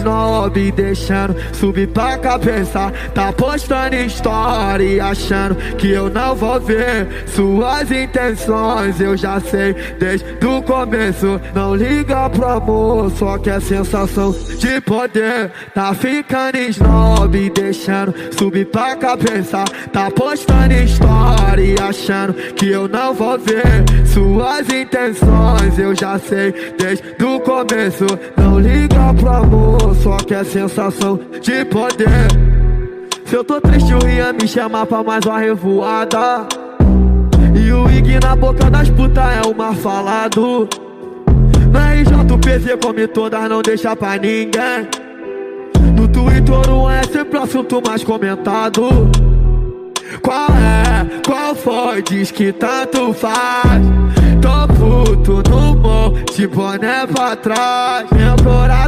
snob, deixando subir pra cabeça. Tá postando story, achando que eu não vou ver suas intenções. Eu já sei desde o começo. Não liga pro amor, só quer sensação de poder. Tá ficando snob, deixando subir pra cabeça. Tá postando story, achando que eu não vou ver suas intenções. Eu já sei desde o começo. Não liga pro amor, só quer sensação de poder. Se eu tô triste, o Rian me chama pra mais uma revoada. E o Ig na boca das putas é o mais falado. Na RJ o PZ come todas, não deixa pra ninguém. No Twitter o é sempre o assunto mais comentado. Qual é? Qual foi? Diz que tanto faz. Tô puto no morro, de boné pra trás. Meu coração